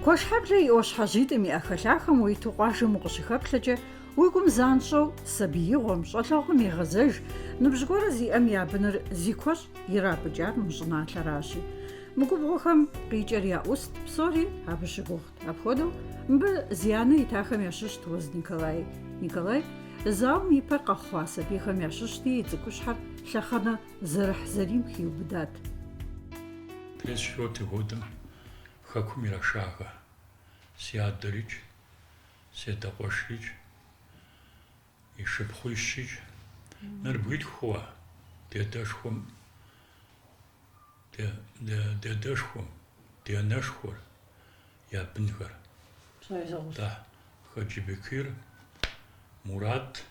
Куэшхьэблэ и ӏуащхьэжьитӏым и ӏэхэлъахэм уиту къуажэм укъыщыхэплъэкӏэ, уи гум занщӏэу сабиигъуэм, щӏалэгъуэм егъэзэж, ныбжь гуэрэ зиӏэм я быныр зи куэщӏ ирапӏыкӏар мы щӏыналъэращи. Мы губгъуэхэм къикӏэр яӏуст, псори абы щыгугът. Апхуэдэу мыбы зи анэ итахэм ящыщт Уэз Николай. Николай зауэм и пэр къэхъуа сабийхэм ящыщти, и цӏыкӏущхьэр лъэхъэнэ зэрыхь зэрийм хиубыдат. Хэкум ирашага си адэрикӏ, си дакъуэшрикӏ, и шыпхъуищикӏ, нэрбгитхуэ дедэшхуэм, денэшхуэр, я бынхэр. Да, Хаджибекир, Мурат,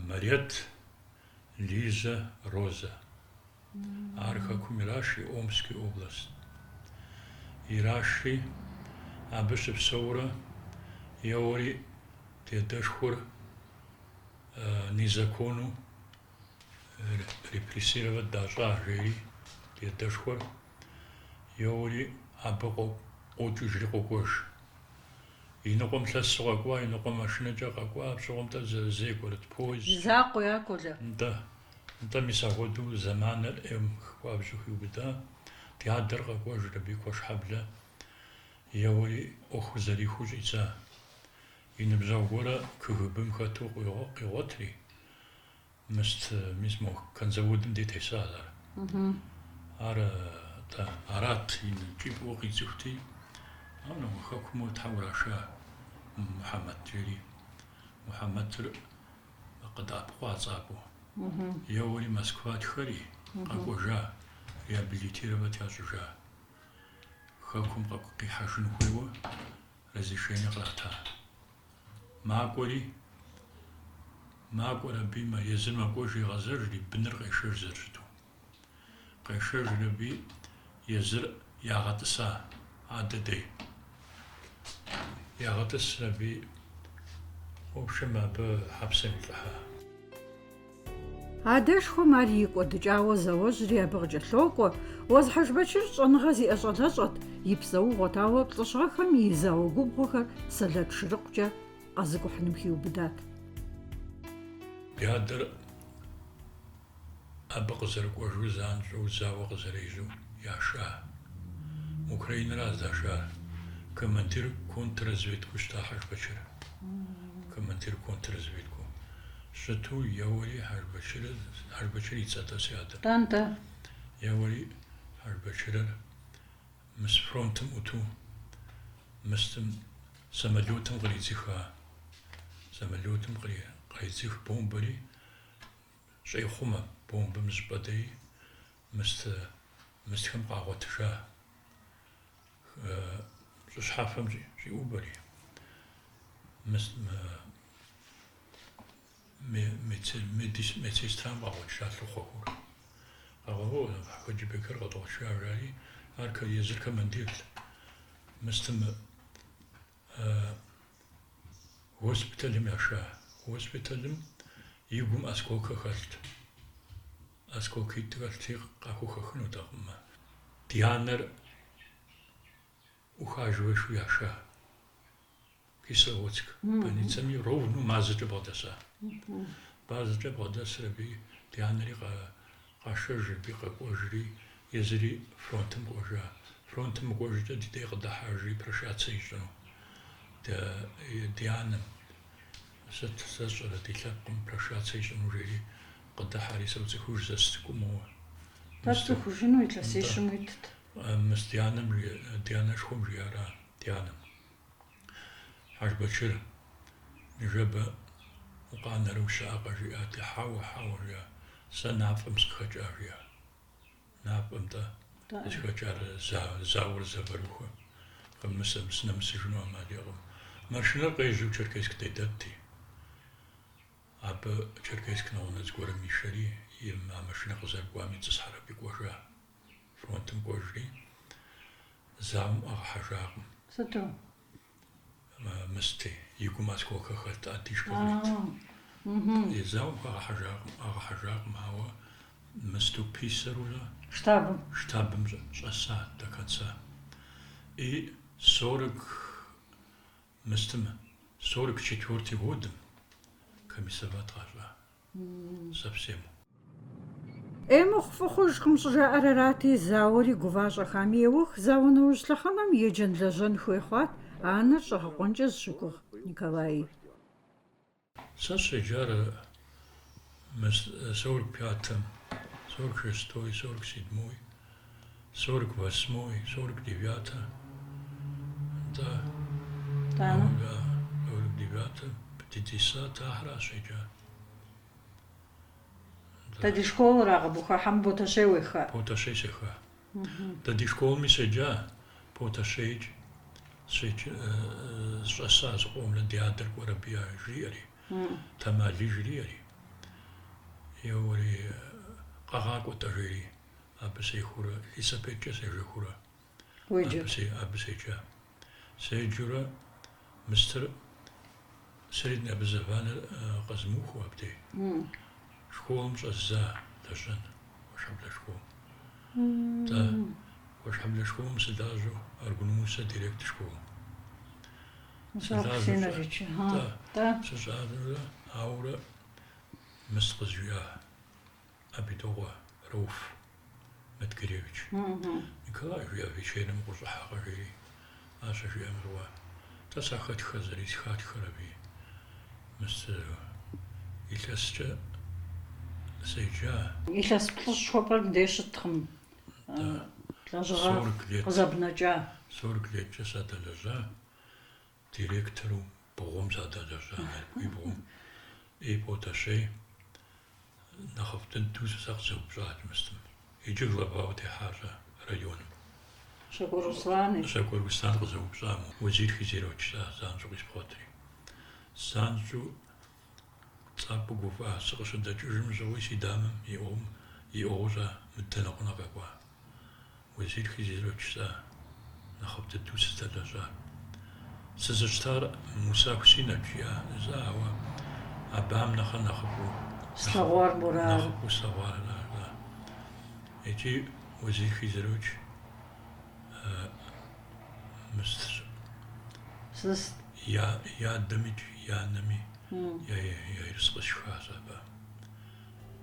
Марет, Лиза, Роза. Ар хэкум ираши Омской област. Ираши абы щыпсэурэ еуэри дедэшхуэр незаконну репрессировать дащӏа жери дедэшхуэр еуэри абы къокӏыжри къокӏуэж. И ныкъуэм лъэсу къэкӏуа, и ныкъуэм машинэкӏэ къэкӏуа, пщӏыгъуэм-тӏэ зэзей кӏуэрыт поезд. Закъуэ якӏуэлэ. НтӀэ мис апхуэдэу зэманыр Ӏейм хуабжьу хиубыда, ди адэр къэкӏуэж Рабий Куэшхьэблэ еуэри ӏуэхур зэрихыу щӏидза. И ныбжьэгъу гуэрэ КГБ-м хэту къигъуэтри, мис мо конзаводым де тесащ ар. Ар арат кӏибгъуэ къидзыхути, хэкум тхьэ ураша Мухьэмэд жери. Мухьэмэдыр къыдэӏэпыкъуа цӏабэу. Еуэри Москва тхэри къэкӏуэжа, реабилитировать ящӏыжа. Хэкум къихьэжын хуейуэ разрешение кърата. Макӏуэр аби езыр мэкӏуэж егъэзэжри, быныр къешэж зэрыщыту. Къешэж аби езыр ягъэтӏыса адэдей. Ягъэтӏыс аби, в общем, абы хьэпсэм илӏыхьа. Адэшхуэм ар икӏуэдыкӏауэ зауэжьри абы къыкӏэлъокӏуэ. Уэз Хьэжбэчыр щӏэныгъэ зиӏэ щӏалэщӏэт, и псэуугъуэт, ауэ плӏыщӏыгъэхэм и зауэ губгъуэхэр сэлэт шырыкъукӏэ къэзыкӏухьыным хиубыдат. Ди адэр абы къызэрыкӏуэжу занщӏэу зауэ къызэрежьэу яша. Украинэращ зашар. Командир контрразведку щыта Хьэжбэчыр. Командир контрразведку. Щыту еуэри Хьэжбэчыр и цӏэтӏэс и адэр. Тӏантӏэ. Еуэри Хьэжбэчырыр мыс фронтым ӏуту, мыстым самолетым къридзыха. Самолетым къридзых бомбэри щӏехъумэ, бомбым щӏыпӏэ дей мыстхэм къагъуэтыжа. ЩӀыщхьэфэм щӏиӏубэри. Медсестрам къагъуэтыжа лъыхъуэхэр. Хаджибекир къыдгъуэтыжа жари, ар езыр командирт. Мыстым госпиталым яша. Госпиталым и гум осколкэ хэлът. Осколкитӏ хэлъти къахухэхынутэкъым. Ди анэр ухаживэшу яша. Кисловодск. Больницэми ровно мазэкӏэ бгъэдэса. Мазэкӏэ бгъэдэсыр аби ди анэри къашэж, аби къэкӏуэжри, езыри фронтым кӏуэжа. Фронтым кӏуэжкӏэ ди дей къыдыхьэжри прошацэ ищӏыну. Ди анэм сыт зэщӏэрэ ди лъэпкъым прошацэ ищӏыну жери къыдыхьэри соцӏыхуж зэстыкӏуу моуэ. Пэцӏыхужыну илъэсищым уитт. Мыс ди анэшхуэм жиӏэра, ди анэм. Хьэжбэчыр ныжэбэ укъанэрэу щыӏэкъэ жиӏат. Хьэуэ жиӏа. Сэ нафӏэм сыкъыхэкӏа жиӏа. Нафӏэм-тӏэ зыхэкӏар зауэр зэвэрыхуэ. Сынэмысыжыну ӏэмал иӏэкъым. Машинэр къежьэу Черкесск дедэтти. Абы Черкесск нэгъунэ зыгуэрым ишэри, а машинэ къызэрыкӏуам итӏысхьэр абы кӏуэжа. Фронтым кӏуэжри, зауэм ӏэгъэхьэжакъым. Сыту? Мысти, и гум осколкэ хэлът, ӏэдиш къыфӏит. И зауэм ӏэгъэхьэжакъым, ауэ мысту писарурэ штабым щӏэса до конца. И 40 местом 44 годом комиссоват совсем. Эмохфохожком жаарарати заури гуважахами евух заунаужлахамам еджен лажен хуехват, анар шахакончез шукух Николай. Саша жара 45-м, 46-й, 47-й, 48-й, 49-й, да, 49-й, 50-й, Ахрашиджа. Тади школа рагабуха хамботашевиха. Поташейсиха. Тади школ ми седжа, поташейдж, шаса згомлен диадр гварабия жиари, тамали жиари. Йори қағақ отажири, абсей хура, лисапетча сежа хура. Абсей жа. Сейджура, мистер средне образование қазмуху абде. Школам за даже вошабля школ. Да, вошабля школам седажу, аргунуса директор школ. Да, седажу, аура, мистрзуя, абидова, Рауф Маткаревич. Николай я вечером кузахари, аша жемруа. Та сахат хазарис хат хараби. Мистер Ильясча Сейджа. Илас плошхопар дешетхм. Да. 40 лет. Позабнача. 40 лет задалажа. Директору богом задалажа. И поташей нахафтен тузсахсу бжатмстм. Иджи главаути хажа районом. Шакуруслан. Шакуруслан гзубжам. Вазир хизирович занжу испхотри. Санжу Цапугуфа сошда чужим живой сидамом и ожа мтенокнаква. Вазир хизировичса нахапте тусста даже. Сызыштар мусаксиначья заава абам нахапу. Славар бурал. Нахапу славар да. Эти Вазир хизирович мистер. Сыз Я дамич я нами. Я ирсқышхазаба.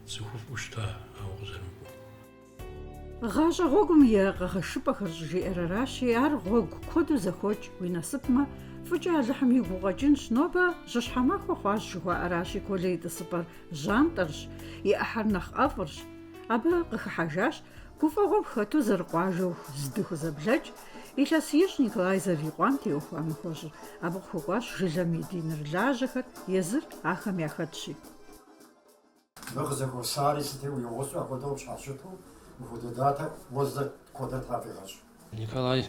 Сухуф ушта аугзармбу. Гажа гогум я гашипахар жиэрараши ар гог коду захоч винасыпма фуджа захами гугажин шноба жашхама хохваш жуа араши колейда сыпар жантарш и ахарнах афрш аба гахажаш куфагом хату зарқажу здуху заблач Илас еш Николай Завиҟуан теухуам хожыр, абы хукъуащ жылэм и диныр лажьэхэр, езыр ахэм яхэтщи. Мыгъзэгъусари сытеу игъусэу апхуэдэу пщхьэщыту, мыхуэдэ датэ уэздэ куэдыр тхьэфӀигъэщ. Николай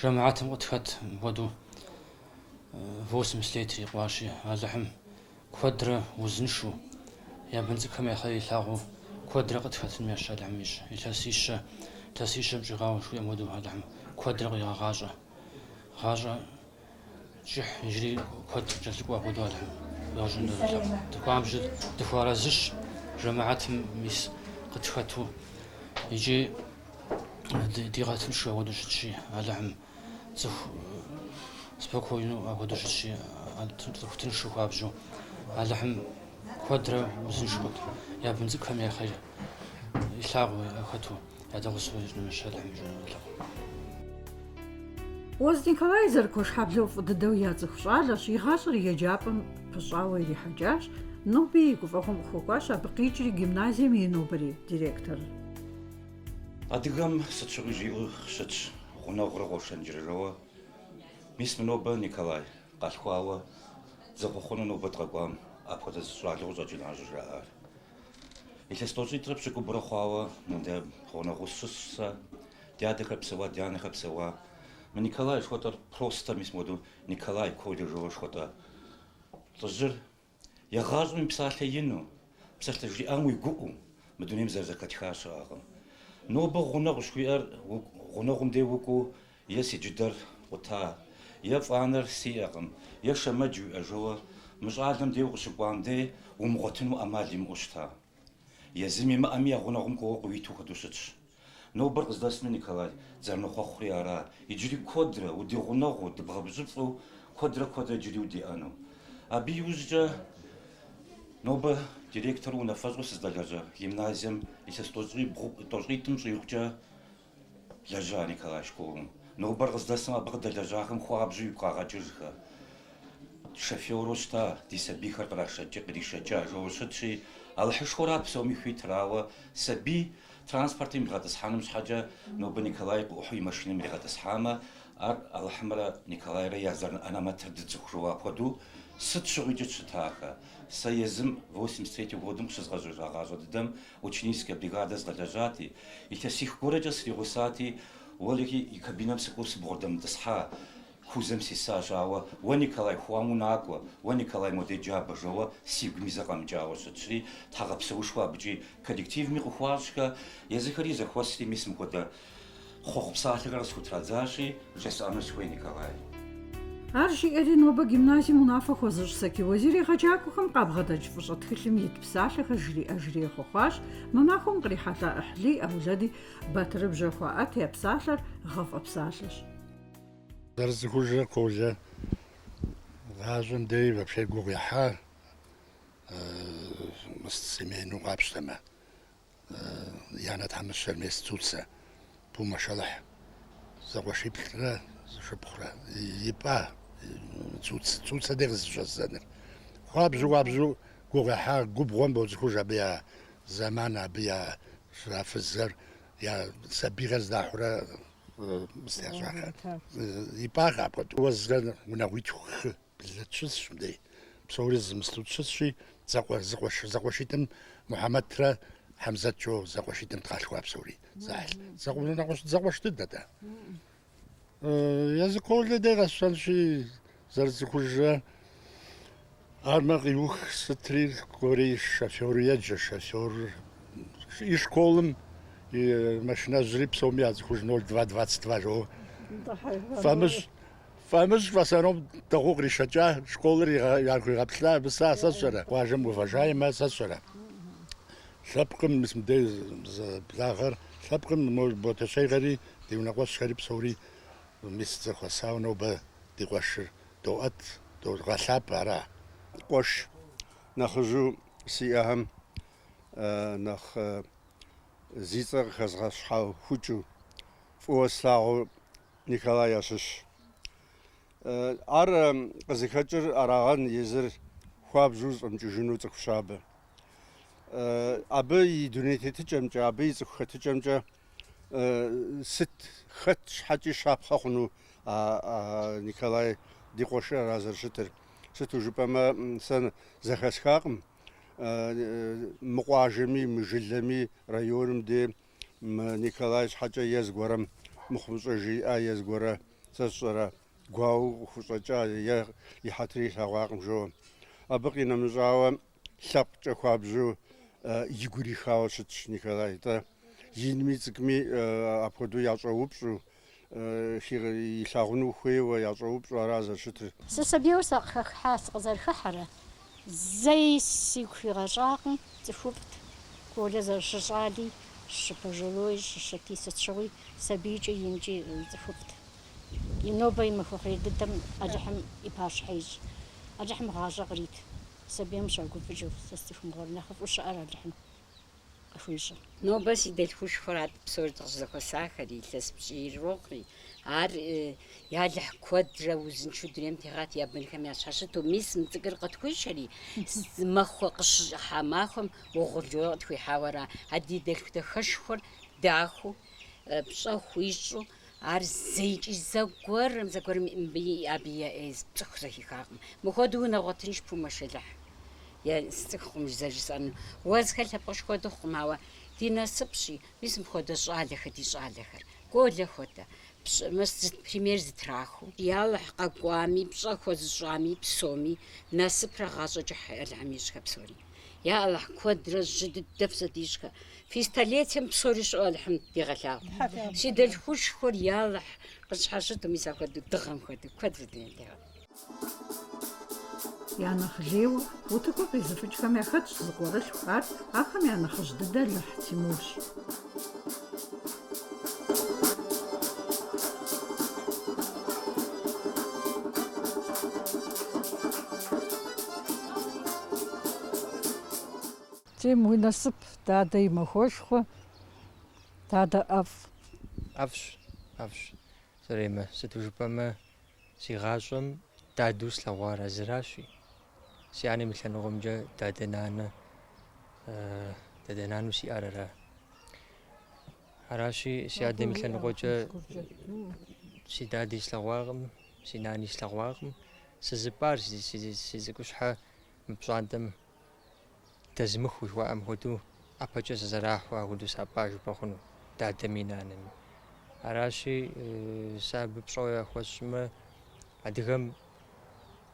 жамаатым къытхэт мыхуэдэу 80 лет икъуащи, алыхьым куэдрэ узыншэу, я бын цӀыкӀухэм яхъей илъагъуу куэдрэ къытхэтын ящ алыхьым ищ. Илъэсищэм щӀигъауэ жиӀэм хуэдэу алыхьым куэдрэ къигъэгъащӀэ. ГъащӀэ кӀыхь иджыри куэд кӀэлъыкӀуэ хуэдэу алыхьым яжьын дыхуамжьэ дыхуарэзыщ жамаатым мис къытхэту иджы дигъэтыншэу хуэдэу щытщи, алыхьым цӀыху спокойно хуэдэу щытщи, цӀыху тыншу хуабжьу, алыхьым куэдрэ узыншэу я бын цӀыкӀухэм яхъей илъагъуу яхэту ядэгъусэу щыщ алыхьым жыӀэлъэгъу. Уэз Николай зэрыкуэшхьэблэу фӀы дыдэу я цӀыху щӀалэщ, и гъащӀэр еджапӀэм пыщӀауэ ирихьэкӀащ, ноби и гуфӀэгъуэм къыхуэкӀуащ, абы къикӀри гимназием и нобэри директор. Адыгэм сыт щыгъуи жиӀэу щытщ, гъунэгъурэ къошэнджэжауэ. Мис мы нобэ Николай къалъхуауэ дзыгъуэ хъуну нобэ дгъэкӀуам апхуэдэ щӀалэу щӀэкӀынащӀэ жаӀар. Илъэс тӀощӀитӏрэ пщӀыгубэрэ хъуауэ ныбэ гъунэгъуу щысщ сэ, дядэхэр псэуа, дянэхэр псэуа. Мы Николай шхуэтӏэр просто мис моду Николай коди жыгъуэ шхуэтӏэ. Лӏыжьыр егъащӏэм и псалъэ ину, псалъэ жиӏам уи гуӏэу мы дунейм зэрызэхэтха щыӏэкъым. Нобэ гъунэгъу жыхуиӏэр гъунэгъум де укӏуэу е си джыдэр къута, е фӏанэр сиӏэкъым, е шэмэдж уиӏэжауэ мы щӏалэм деуэ къыщыкӏуам де умыгъуэтыну ӏэмал имыӏэу щыта. Езым имыӏэми я гъунэгъум кӏуэуэ къыуиту хуэдэу щытщ. нобэр къыздэсну Николай зэрынхъуэхъури ара. Иджыри куэдрэ удигъунэгъуу, дыбгъэбжьыфӏу куэдрэ иджыри удиӏэну. Абы иужькӏэ нобэ директор унафэщӏу сыздэлэжьа гимназием илъэс тӏощӏитӏым щӏигъукӏэ лэжьа Николай школым. Нобэр къыздэсым абы къыдэлэжьахэм хуабжьу къагъэкӏыжхэ. Шофёру щта ди сабийхэр къришэкӏа жэуэ щытщи, Алыхьышхуэрат псоми хуитырауэ сабий транспортым игъэтӏысхьэным щхьэкӏэ нобэ Николай къыӏухьу и машинэм иригъэтӏысхьамэ, ар Алыхьымрэ Николайрэ я зэрыӏэнэмэтыр дыцӏыху жэуа хуэдэу сыт щыгъуикӏэ щытахэ. Сэ езым 83 годым къыщызгъэжьэжа гъащӏэ дыдэм ученическэ бригадэ згъэлэжьати, илъэсих гуэрэкӏэ сригъусати, уэри и кабинэм сыкӏуэу сыбгъурдэмытӏысхьа. Хузэм сисащ, ауэ уэ Николай хуаму накӏуэ, уэ Николай модеджабэ жэуэ сигум и зэ къэмыкӏауэ щытщи, тхьэгъэпсэушхуэ абыкӏи коллективми къыхуащӏхэ, езыхэри зэхуэсри мис мыхуэдэ хъугъу псалъэхэр къысхутрадзащи, жесӏэну сыхуей Николай. Ар жиӏэри нобэ гимназием унафэ хуэзыщӏ Сакий Уэзир егъэджакӏуэхэм къабгъэдэкӏ фӏыщӏэ тхылъым ит псалъэхэр жриӏэ хъухуащ, мы махуэм кърихьэлӏэ ӏыхьлыи ӏэулэди Батырыбжьэ хуаӏэт я псалъэр гъэфӏэ псалъэщ. Зэрызыхужьэ къолэ гъащӏэм дей вообще гугъу ехьа семейну къапщтэмэ янэ тхьэмыщэр мес цуцэ пумэшэлыхь зэгъуэшиплӏрэ зышыпхъурэ ипӏа цуцэ дей къызыщӏэздзэныр. Хуабжьу гугъу ехьа губгъуэм боцӏыхуж абы я зэман, абы я щрафызэр, я сабийхэр здахьурэ мыстящӏахэр. Ипӏагъ апхуэду. Уэзрэ унагъуитху хы блы тщысщ мыдей. Псори зымыслъу тщысщи, зэкъуэшитӏым Мухьэмэдрэ Хьэмзэтчӏо зэкъуэшитӏым тхьэлъхуа псори захьэл. Зэкъуэш дыдэт. Езы коллэ дей къэсщӏэнщи, зэрыцӏыхужрэ армэ къиух сытри гуэри шофёру еджэ. Шофёр и школым и машинэжьри псоми ядзыхуж 02-22 жоуэ. Фамыщӏ фасэном дэгъуэу къришэкӏа, школыр яхуигъэплъа, абы сэ сщӏэрэ. Къуажэм увэжаемэ сэ сщӏэрэ. Лъэпкъым мис мыдей благъэр, лъэпкъым ботэщейхэри ди унэкъуэщхэри псори мис зэхуэсауэ нобэ ди къуэшыр доӏэт, догъэлъапӏэ ара. Къуэш нэхъыжьу сиӏэхэм нэхъ зи цӏэр къыхэзгъэщхьэхукӏыу фӏыуэ слъагъуу Николай ящыщ. Ар къызыхэкӏыр арагъэн езыр хуабжьу зфӏэмыкӏыжыну цӏыху щабэ. Абы и дуней тетыкӏэмкӏэ, абы и цӏыху хэтыкӏэмкӏэ сыт хэт щхьэкӏи щапхъэ хъуну Николай ди къуэшыр ара зэрыщытыр. Сыту жыпӏэмэ, сэ зэхэсхакъым. Мы къуажэми, мы жылэми, районым де Николай щхьэкӏэ ез гуэрэм мыхъумыщӏэ жиӏэ, ез гуэрэ сэ сщӏэрэ гуауэ къыхущӏэкӏа, е и хьэтри илъэгъуакъым жоуэ. Абы къинэмыщӏауэ лъэпкъкӏэ хуабжьу игу ирихауэ щытщ Николай. Инми цӏыкӏми апхуэдэу ящӏэупщӏу, илъагъуну хуейуэ ящӏэупщӏу ара зэрыщытыр. Сэ сабийуэ сыкъыхэхьа, сыкъызэрыхыхьэрэ. Зэи сигу хуигъэщӏакъым, цӏыхуфӏт. Колэ зэрыщыщӏали, щыпэжэлой, щыщыти сыт щыгъуи сабийкӏэ инкӏи цӏыхуфӏт. И нобэ имыхуэхъей дыдэм Алыхьым и пащхьэ ищӏ. Алыхьым гъащӏэ кърит. Сабийм щагуфӏыжу, сэ стихум гъуэр нэхъыфӏу щыӏэр Алыхьым къыхуищӏэ. Нобэ си дэлъхушхуэрат псори зэхуэсахэри, илъэс пщӏиирокъри. Ар ялыхь куэдрэ узыншэу дунейм тегъат я бынхэм ящхьэщыту. Мис мы цӏыкӏур къытхуищэри, мэхъуэ къыщыхьа махуэм угъурло къытхуихьауэра. Ади дэлъху хэшхуэр дахэу, пщӏэху ищӏу, ар зэикӏи зэгуэрым абы цӏыху зэхихакъым. Мыхуэдэу унагъуэтынш пумэшэлыхь. Цӏыхукъым зэрыжысӏэну. Уэзхэр лъэпкъ хуэдэу хъум, ауэ ди насыпщи, мис мыхуэдэ щӏалэхэр ди щӏалэхэр. Голэ хуэдэ. Пример зытрахыу. Ялыхь къэкӏуами, пщӏэ хуэзыщӏами, псоми, насыпрэ гъащӏэкӏэ Алыхьым ищӏхэ псори. Я Алыхь куэдрэ жьы дыдэ фызэдищӏхэ. Фи столетием псори щӏыӏэ Алыхьым дигъэлъагъу. Си дэлъхушхуэр ялыхь къыщхьэщыту, мис апхуэдэу дыгъэм хуэдэу куэдрэ дунейм тегъэт. Я нэхъ лейуэ утыкуэ къезыфыкӏхэм яхэтщ зыгуэрылъху, ар ахэм я нэхъыжь дыдэ Лыхь Тимурщ. Тем уи насып дадэ и махуэшхуэ, дадэ ӏэфӏ. ӏэфӏщ. Зэремэ, сыту жыпӏэмэ, си гъащӏэм дадэу слъэгъуар а зыращи. Си анэм и лъэныгъуэмкӏэ дадэ нанэу сиӏэр ара. Аращи, си адэм и лъэныгъуэкӏэ си дади слъэгъуакъым, си нани слъэгъуакъым. Сызыпӏар си зэкӏущхьэ мы пщӏантӏэм дэзмыху жыхуаӏэм хуэдэу ӏэпэкӏэ сызэрахуэ ахуэдэу сапӏа жыпӏэ хъуну дадэми нанэми. Аращи, сэ абы пщӏэуэ яхуэсщӏмэ, адыгэм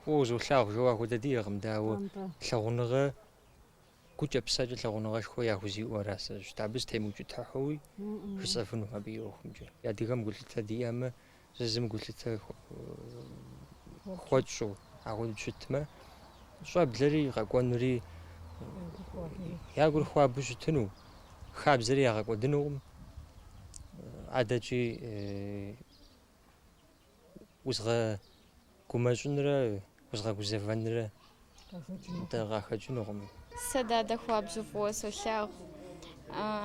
фӏыуэ узолъагъу жэуэ ахуэдэ диӏэкъым, дауэ лъагъуныгъэ гукӏэ псэкӏэ лъагъуныгъэшхуэ яхузиӏэу аращ. Абы зытемыукӏытыхьууи жысӏэфыну абы и ӏуэхумкӏэ. Адыгэм гулъытэ диӏэмэ, зызым гулъытэ хуэкӏщӏу ахуэдэу щытмэ, щӏэблэри къэкӏуэнури я гур хуабэу щытыну, хабзэри ягъэкӏуэдынукъым. Адэкӏи узгъэгумэщӏынрэ узгъэгузэвэнрэ къахэкӏынукъым. Сэ дадэ хуабжьу фӏыуэ солъагъу.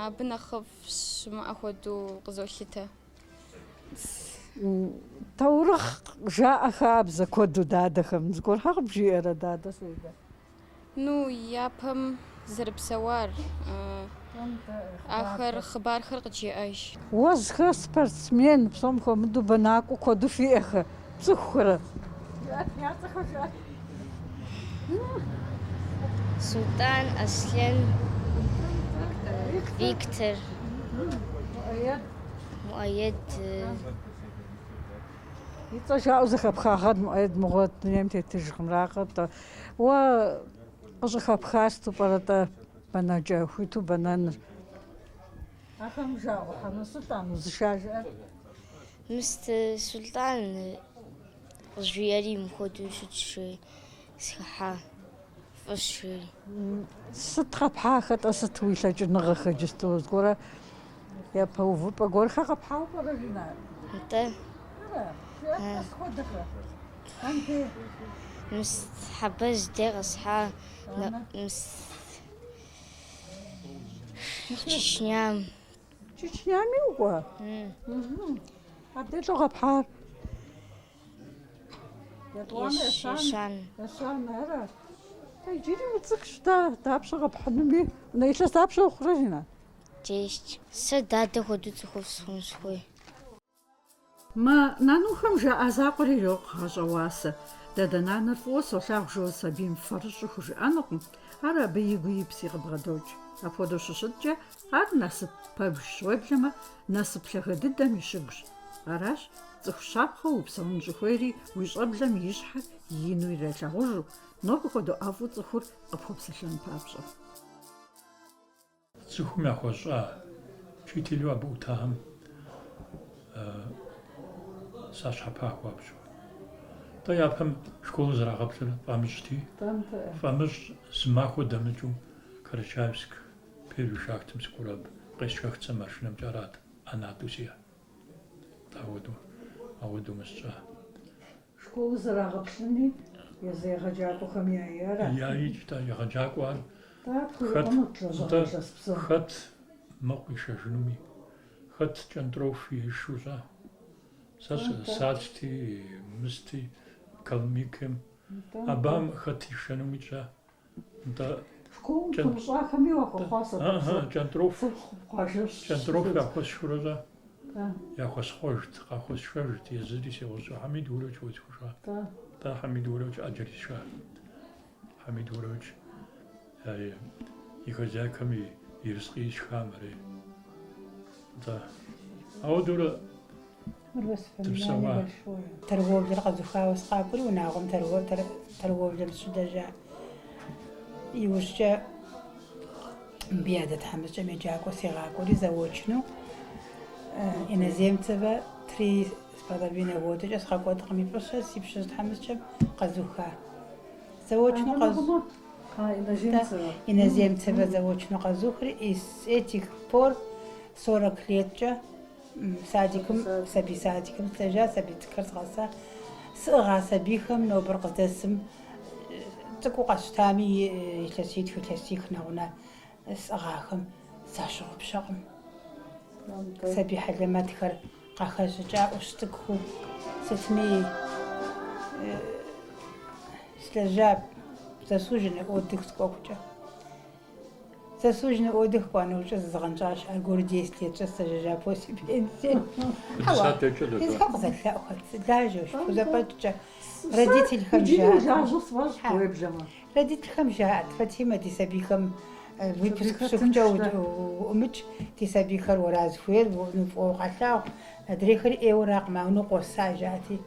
Абы нэхъыфӏ щымыӏэ хуэдэу къызолъытэ. Таурыхъ жаӏэ хабзэ куэду дадэхэм. Зыгуэрхьэ къыбжиӏэрэ дадэ Сейдэ? Ну, япэм зэрыпсэуар, ахэр хъыбархэр къыджеӏэж. Уэзхэр спортсмен, псом хуэмыдэу бэнакӏуэ куэду фиӏэхэ, цӏыхухэрэ? Султан, Аслен, Виктор, Муаед. ИцӀэ жаӏэу зэхэпхагъэт Муаед мыгъуэ дунейм тетыжкъымракъэ-тӀэ. Уэ къыщӀыхэпхасту пӀэрэ-тӀэ бэнэджа хуиту бэнэныр? Ахэм жаӀуэхьэмэ, Султан узыша жыӀэр? Султан къызжиӏэри мыхуэдэу щыт жери, схыхьа, фӏыщ жери. Сыт къэпхьахэ-тӀэ, сыт уи лъэкӀыныгъэхэр джысту? Зыгуэрэ япэ увыпӀэ гуэрхэр къэпхьауэ пӀэрэ жынар? НтӀэ. Схуэдэхэр? Хьэбэз дэ къэсхьа, Чечням. Чечнями укӏуа? Абдеж къэпхьар? Ещан. Ещан, ара? Иджыри уцӏыхущ дэ, дапщэ къэпхьынуми? Илъэс дапщэ ухъурэ жина? Тесть. Сэ дадэ хуэдэу цӏыхуфӏ схъун схуей. Мы нанухэм жаӏэ закъуэр ирокъу гъэщӏэ-уасэ. Дадэ-нанэр фӏыуэ солъагъу жыуэ сабийм фэрыщӏу хужыӏэнукъым, ар абы игу ипси къыбгъэдокӏ. Апхуэдэу щыщыткӏэ, ар насып пэбж щӏуеблэмэ, насып лъэхэ дыдэм и щыгущ. Аращ цӏыху щапхъэу упсэун щӏыхуейри уи щӏэблэм и щхьэр ину иралъагъужу, нобэ хуэдэу ӏэфӏу цӏыхур къыпхуэпсэлъэн папщӏэ. Цӏыхум яхуэщӏа учителю абы ӏутахэм сащхьэпа хуабжьу. ТӀэ япэм школу зэрагъэплъыр фӀамыщӏти, фӀамыщӏ зы махуэ дэмыкӀыу Карачаевск первый шахтым сыкӀуэрэб, къесшэхцэ машинэмкӀэ арат ӀэнатӀэу сиӀэ. Ауэдэу мысщӀа. Школу зэрагъэплъыни, езыегъэджакӏуэхэм яиӏэра? Яикӏ-тӀэ, егъэджакӏуэ ар. Хэт хэт мэкъу ишэжынуми, хэт кӏэнтӏроф ишэу щӏа. Сэ салъти, мысти, экономикэм, абам хэт ишэнуми щӏа. Школым тхуэмыщӏахэми уахуэхъуасэ. кӏэнтӏроф яхуэсшхурэ щӏа. Яхуэсхъуэжт, къахуэсшэжт, езыри сегъущӏэ. Хьэмид Урэч уесхущӏа. ТӀэ Хьэмид Урэч Ӏэджэри сша. Хьэмид Урэч и хозяйкам и рызкъи исхам ари. ТӀэ. Ауэдэурэ тыпсэуа. Торговлэр къэзыхуауэ сыкъакӏуэри, унагъуэм торговлэм сыщыдэжа. Иужькӏэ мыбы я дэтхьэмыщкӏэм еджакӏуэ сегъакӏуэри заочну. Иноземцевэ 3,5 годыкӏэ сыкъэкӏуэдкъым, ипӏыщэ си пщыжь тхьэмыщкӏэм къэзуха. Заочну иноземцевэ заочну къэзухри, и с этих пор 40 леткӏэ садикым, сабий садикым слэжьа, сабий цӏыкӏхэр згъэса. Сыӏыгъа сабийхэм нобэр къыздэсым цӏыкӏуу къэсщтами илъэситху, илъэсих нэгъунэ сӏыгъахэм защыгъупщэкъым. Сабий хьэлэмэтхэр къахэжьыкӏа ӏущ цӏыкӏуу сытми слэжьа заслуженный отдых скӏуэхукӏэ. Заслуженный отдых кӏуэнэукӏэ зызгъэнщӏащ. Аргуэру 10 летчӏэ стэжэжьа после пенсием. Езыхэм къызэлъэӏухэт, лажьэущ, фузэфӏэкӏкӏэ. Родителхэм жаӏэт, Фатимэ ди сабийхэм выпуск щыхукӏэ умыкӏ, ди сабийхэр уэраз хуейр, фӏыуэ къэлъагъу, адрейхэри ӏейуэракъым, ауэ къуэса жаӏэти.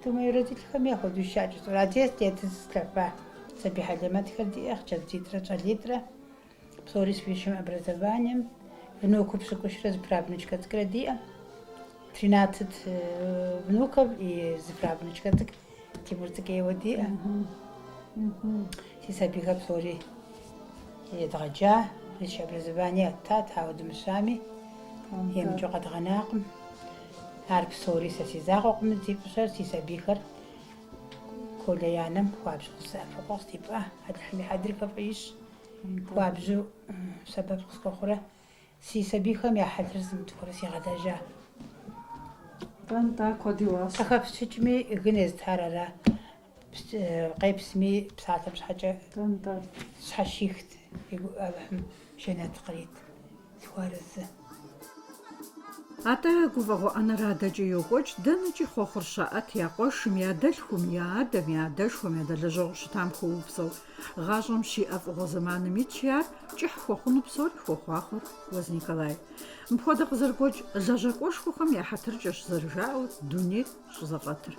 Думаю, родителхэм яхуэдэу щаӏэкӏэ. А 10 лет слъэфа сабий хьэлэмэтхэр диӏэх, джэдитӏрэ щӏалитӏрэ, псори с высшим образованием, внуку пщыкӏущрэ зыправнучкэ цӏыкӏрэ диӏэ. 13 внуков и зыправнучкэ цӏыкӏ, Тимур цӏыкӏейуэ диӏэ. Си сабийхэр псори едгъэджа, высшее образование ӏэтат, ауэ дымыщами, емыкӏэу къэдгъэнакъым. Ар псори сэ си закъуэкъым зи фӏыщэр, си сабийхэр колеянэм хуабжьу къысэӏэпыкъуэ къыстипӏа, Алыхьым и хьэдри хэфӏеищ. Хуабжьу сэбэп къысхуэхъурэ, си сабийхэм я хьэлыр зымытхуэрэ сигъэлэжьа. Къыхэпщыкӏми гын езытар ара. Къепсми псалъэм щхьэкӏэ щхьэщихт, абыхьым жэнэт кърит. Схуэарызы. АтӀэ гуфӀэгъуэ ӀэнэрадэкӀэ йокӀуэкӀ, дэнэкӀи хъуэхъур щаӀэт я къуэшым, я дэлъхум, я адэм, я адэшхуэм, я дэлэжьэгъу щытам хуэупсэу. ГъащӀэм щиӀэ фӀыгъуэ зэманым итщ ар, кӀыхь хуэхъуну псори хуохъуахъуэр Уэз Николай. Мыпхуэдэ къызэрыгуэкӀ лэжьакӀуэшхуэхэм я хьэтыркӀэщ зэрыжаӀэу дунейр щӀызэфӀэтыр.